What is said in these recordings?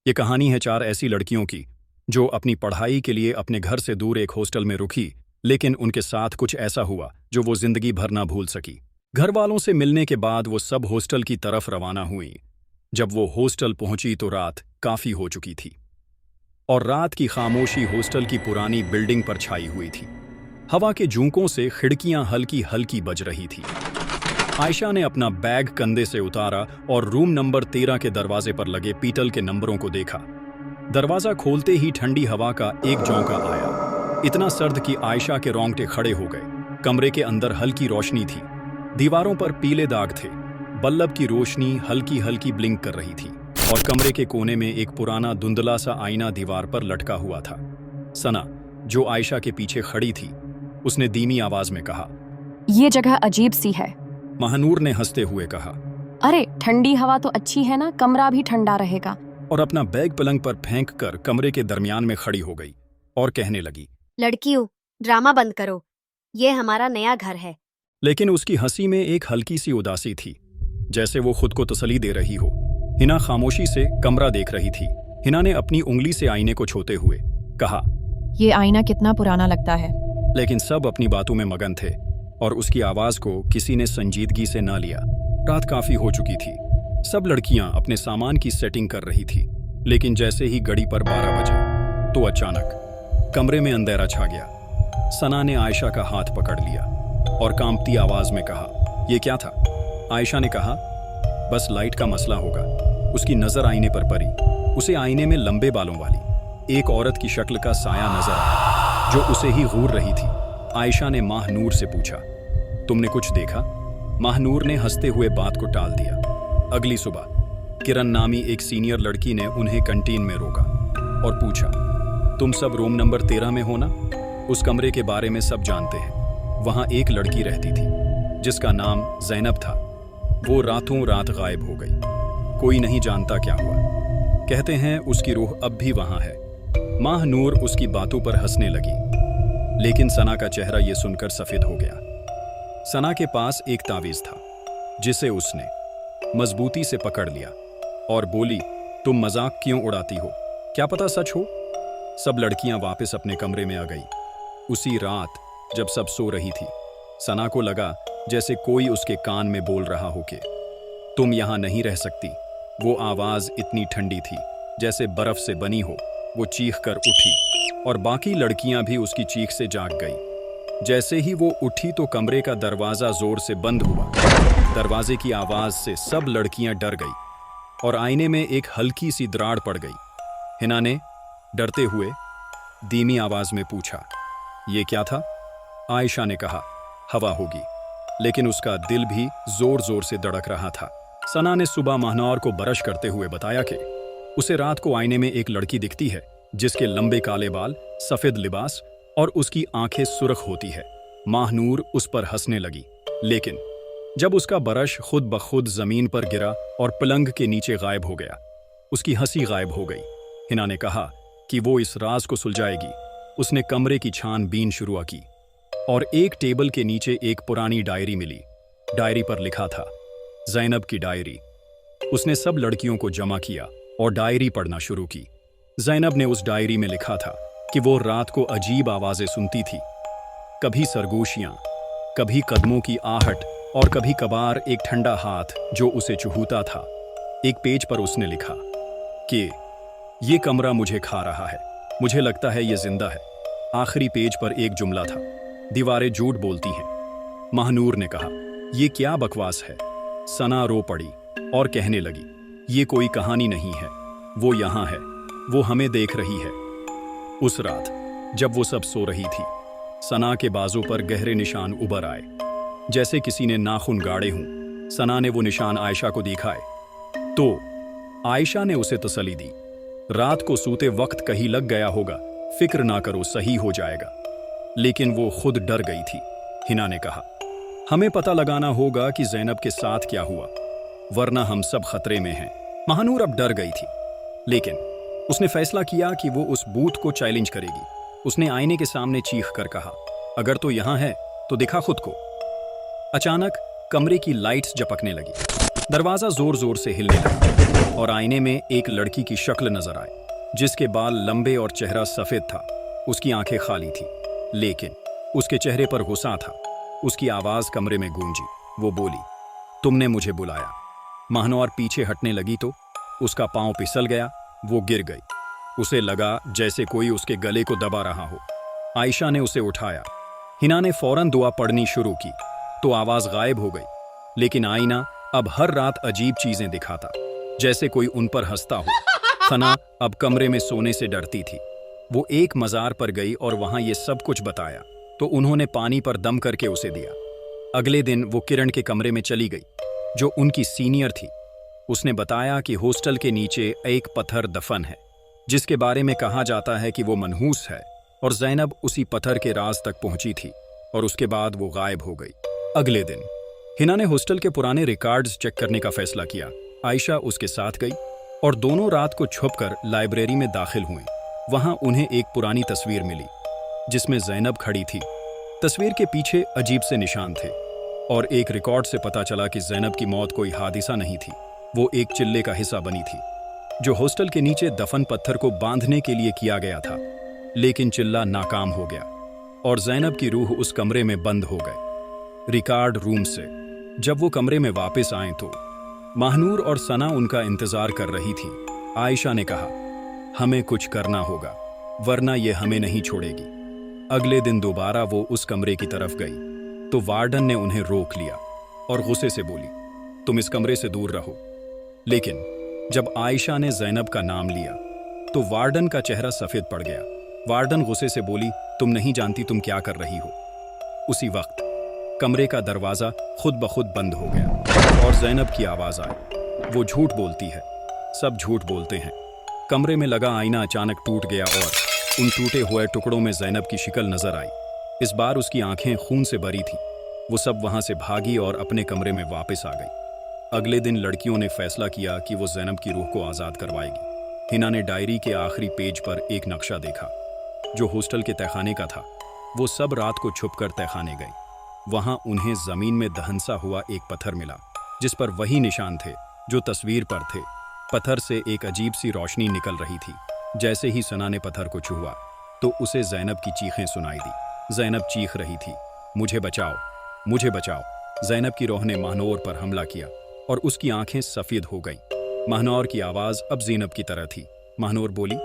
ये कहानी है 4 ऐसी लड़कियों की जो अपनी पढ़ाई के लिए अपने घर से दूर एक हॉस्टल में रुकी, लेकिन उनके साथ कुछ ऐसा हुआ जो वो जिंदगी भर ना भूल सकी। घर वालों से मिलने के बाद वो सब हॉस्टल की तरफ रवाना हुई। जब वो हॉस्टल पहुंची तो रात काफी हो चुकी थी और रात की खामोशी हॉस्टल की पुरानी बिल्डिंग पर छाई हुई थी। हवा के झोंकों से खिड़कियां हल्की हल्की बज रही थी। आयशा ने अपना बैग कंधे से उतारा और रूम नंबर 13 के दरवाजे पर लगे पीतल के नंबरों को देखा। दरवाजा खोलते ही ठंडी हवा का एक झोंका आया, इतना सर्द कि आयशा के रोंगटे खड़े हो गए। कमरे के अंदर हल्की रोशनी थी, दीवारों पर पीले दाग थे। बल्ब की रोशनी हल्की हल्की ब्लिंक कर रही थी और कमरे के कोने में एक पुराना धुंधला सा आईना दीवार पर लटका हुआ था। सना, जो आयशा के पीछे खड़ी थी, उसने धीमी आवाज में कहा, ये जगह अजीब सी है। महानूर ने हंसते हुए कहा, अरे ठंडी हवा तो अच्छी है ना, कमरा भी ठंडा रहेगा। और अपना बैग पलंग पर फेंक कर कमरे के दरमियान में खड़ी हो गई और कहने लगी, लड़कियों, ड्रामा बंद करो, ये हमारा नया घर है। लेकिन उसकी हंसी में एक हल्की सी उदासी थी, जैसे वो खुद को तसल्ली दे रही हो। हिना खामोशी से कमरा देख रही थी। हिना ने अपनी उंगली से आईने को छूते हुए कहा, ये आईना कितना पुराना लगता है। लेकिन सब अपनी बातों में मगन थे और उसकी आवाज को किसी ने संजीदगी से ना लिया। रात काफी हो चुकी थी, सब लड़कियां अपने सामान की सेटिंग कर रही थी। लेकिन जैसे ही घड़ी पर 12 बजे तो अचानक कमरे में अंधेरा छा गया। सना ने आयशा का हाथ पकड़ लिया और कांपती आवाज में कहा, ये क्या था? आयशा ने कहा, बस लाइट का मसला होगा। उसकी नजर आईने पर पड़ी। उसे आईने में लंबे बालों वाली एक औरत की शक्ल का साया नजर आया जो उसे ही घूर रही थी। आयशा ने महानूर से पूछा, तुमने कुछ देखा? महानूर ने हंसते हुए बात को टाल दिया। अगली सुबह किरण नामी एक सीनियर लड़की ने उन्हें कैंटीन में रोका और पूछा, तुम सब रूम नंबर 13 में हो ना? उस कमरे के बारे में सब जानते हैं। वहां एक लड़की रहती थी जिसका नाम ज़ैनब था। वो रातों रात गायब हो गई। कोई नहीं जानता क्या हुआ। कहते हैं उसकी रूह अब भी वहां है। महानूर उसकी बातों पर हंसने लगी, लेकिन सना का चेहरा ये सुनकर सफेद हो गया। सना के पास एक तावीज था जिसे उसने मजबूती से पकड़ लिया और बोली, तुम मजाक क्यों उड़ाती हो? क्या पता सच हो? सब लड़कियां वापस अपने कमरे में आ गई। उसी रात जब सब सो रही थी, सना को लगा जैसे कोई उसके कान में बोल रहा हो कि तुम यहां नहीं रह सकती। वो आवाज इतनी ठंडी थी जैसे बर्फ से बनी हो। वो चीख कर उठी और बाकी लड़कियां भी उसकी चीख से जाग गई। जैसे ही वो उठी तो कमरे का दरवाजा जोर से बंद हुआ। दरवाजे की आवाज से सब लड़कियां डर गई और आईने में एक हल्की सी दरार पड़ गई। हिना ने डरते हुए धीमी आवाज में पूछा, ये क्या था? आयशा ने कहा, हवा होगी। लेकिन उसका दिल भी जोर जोर से धड़क रहा था। सना ने सुबह महानूर को ब्रश करते हुए बताया कि उसे रात को आईने में एक लड़की दिखती है जिसके लंबे काले बाल, सफेद लिबास और उसकी आंखें सुर्ख होती है। महानूर उस पर हंसने लगी, लेकिन जब उसका ब्रश खुद ब खुद जमीन पर गिरा और पलंग के नीचे गायब हो गया, उसकी हंसी गायब हो गई। हिना ने कहा कि वो इस राज को सुलझाएगी। उसने कमरे की छानबीन शुरू की और एक टेबल के नीचे एक पुरानी डायरी मिली। डायरी पर लिखा था, ज़ैनब की डायरी। उसने सब लड़कियों को जमा किया और डायरी पढ़ना शुरू की। ज़ैनब ने उस डायरी में लिखा था कि वो रात को अजीब आवाजें सुनती थी, कभी सरगोशियां, कभी कदमों की आहट और कभी कभार एक ठंडा हाथ जो उसे चुहूता था। एक पेज पर उसने लिखा कि ये कमरा मुझे खा रहा है, मुझे लगता है ये जिंदा है। आखिरी पेज पर एक जुमला था, दीवारें झूठ बोलती हैं। महानूर ने कहा, ये क्या बकवास है? सना रो पड़ी और कहने लगी, ये कोई कहानी नहीं है, वो यहाँ है, वो हमें देख रही है। उस रात जब वो सब सो रही थी, सना के बाजू पर गहरे निशान उभर आए, जैसे किसी ने नाखून गाड़े हों। सना ने वो निशान आयशा को दिखाए तो आयशा ने उसे तसल्ली दी, रात को सूते वक्त कहीं लग गया होगा, फिक्र ना करो, सही हो जाएगा। लेकिन वो खुद डर गई थी। हिना ने कहा, हमें पता लगाना होगा कि ज़ैनब के साथ क्या हुआ, वरना हम सब खतरे में हैं। महानूर अब डर गई थी, लेकिन उसने फैसला किया कि वो उस बूथ को चैलेंज करेगी। उसने आईने के सामने चीख कर कहा, अगर तो यहां है तो दिखा खुद को। अचानक कमरे की लाइट्स झपकने लगी, दरवाजा जोर जोर से हिलने लगा और आईने में एक लड़की की शक्ल नजर आई, जिसके बाल लंबे और चेहरा सफेद था। उसकी आंखें खाली थी, लेकिन उसके चेहरे पर गुस्सा था। उसकी आवाज कमरे में गूंजी। वो बोली, तुमने मुझे बुलाया। महानौर पीछे हटने लगी तो उसका पांव फिसल गया। वो गिर गई। उसे लगा जैसे कोई उसके गले को दबा रहा हो। आयशा ने उसे उठाया। हिना ने फौरन दुआ पढ़नी शुरू की तो आवाज गायब हो गई। लेकिन आईना अब हर रात अजीब चीजें दिखाता, जैसे कोई उन पर हंसता हो। सना अब कमरे में सोने से डरती थी। वो एक मजार पर गई और वहां ये सब कुछ बताया तो उन्होंने पानी पर दम करके उसे दिया। अगले दिन वो किरण के कमरे में चली गई, जो उनकी सीनियर थी। उसने बताया कि हॉस्टल के नीचे एक पत्थर दफन है, जिसके बारे में कहा जाता है कि वो मनहूस है, और ज़ैनब उसी पत्थर के राज तक पहुंची थी और उसके बाद वो गायब हो गई। अगले दिन हिना ने हॉस्टल के पुराने रिकॉर्ड्स चेक करने का फैसला किया। आयशा उसके साथ गई और दोनों रात को छुपकर लाइब्रेरी में दाखिल हुए। वहां उन्हें एक पुरानी तस्वीर मिली, जिसमें ज़ैनब खड़ी थी। तस्वीर के पीछे अजीब से निशान थे और एक रिकॉर्ड से पता चला कि ज़ैनब की मौत कोई हादिसा नहीं थी, वो एक चिल्ले का हिस्सा बनी थी, जो हॉस्टल के नीचे दफन पत्थर को बांधने के लिए किया गया था। लेकिन चिल्ला नाकाम हो गया और ज़ैनब की रूह उस कमरे में बंद हो गई। रिकॉर्ड रूम से जब वो कमरे में वापस आए तो महानूर और सना उनका इंतजार कर रही थी। आयशा ने कहा, हमें कुछ करना होगा, वरना ये हमें नहीं छोड़ेगी। अगले दिन दोबारा वो उस कमरे की तरफ गई तो वार्डन ने उन्हें रोक लिया और गुस्से से बोली, तुम इस कमरे से दूर रहो। लेकिन जब आयशा ने ज़ैनब का नाम लिया तो वार्डन का चेहरा सफेद पड़ गया। वार्डन गुस्से से बोली, तुम नहीं जानती तुम क्या कर रही हो। उसी वक्त कमरे का दरवाजा खुद ब खुद बंद हो गया और ज़ैनब की आवाज आई, वो झूठ बोलती है, सब झूठ बोलते हैं। कमरे में लगा आईना अचानक टूट गया और उन टूटे हुए टुकड़ों में ज़ैनब की शक्ल नजर आई। इस बार उसकी आंखें खून से भरी थीं। वो सब वहां से भागी और अपने कमरे में वापस आ गई। अगले दिन लड़कियों ने फैसला किया कि वो ज़ैनब की रूह को आज़ाद करवाएगी। हिना ने डायरी के आखिरी पेज पर एक नक्शा देखा, जो हॉस्टल के तहखाने का था। वो सब रात को छुपकर तहखाने गई। वहां उन्हें जमीन में दहनसा हुआ एक पत्थर मिला, जिस पर वही निशान थे जो तस्वीर पर थे। पत्थर से एक अजीब सी रोशनी निकल रही थी। जैसे ही सना ने पत्थर को छुआ तो उसे ज़ैनब की चीखें सुनाई दी। ज़ैनब चीख रही थी, मुझे बचाओ, मुझे बचाओ। ज़ैनब की रूह ने महानौर पर हमला किया और उसकी आंखें सफ़ेद हो गईं। महानौर की आवाज़ अब ज़ैनब की तरह थी। महानौर बोली,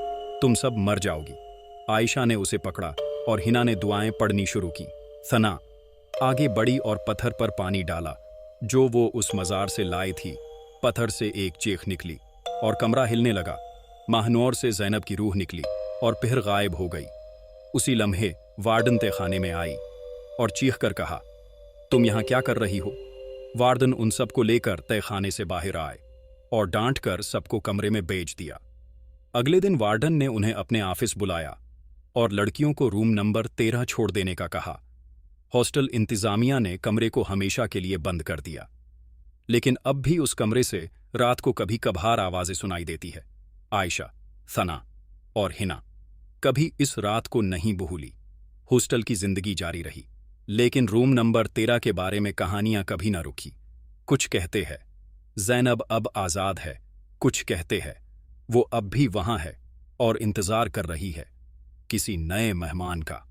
तुम सब मर जाओगी। आयशा ने उसे पकड़ा और हिना ने दुआएं पढ़नी शुरू की। सना आगे बढ़ी और पत्थर पर पानी डाला, जो वो उस मज़ार से लाई थी। पत्थर से एक चीख निकली और कमरा हिलने लगा। महानौर से ज़ैनब की रूह निकली और फिर गायब हो गई। उसी लम्हे वार्डन तहखाने में आई और चीख कर कहा, तुम यहाँ क्या कर रही हो। वार्डन उन सबको लेकर तहखाने से बाहर आए और डांट कर सबको कमरे में भेज दिया। अगले दिन वार्डन ने उन्हें अपने ऑफिस बुलाया और लड़कियों को रूम नंबर 13 छोड़ देने का कहा। हॉस्टल इंतजामिया ने कमरे को हमेशा के लिए बंद कर दिया, लेकिन अब भी उस कमरे से रात को कभी कभार आवाजें सुनाई देती है। आयशा, सना और हिना कभी इस रात को नहीं भूली। हॉस्टल की जिंदगी जारी रही, लेकिन रूम नंबर 13 के बारे में कहानियां कभी ना रुकी। कुछ कहते हैं ज़ैनब अब आज़ाद है, कुछ कहते हैं वो अब भी वहां है और इंतजार कर रही है किसी नए मेहमान का।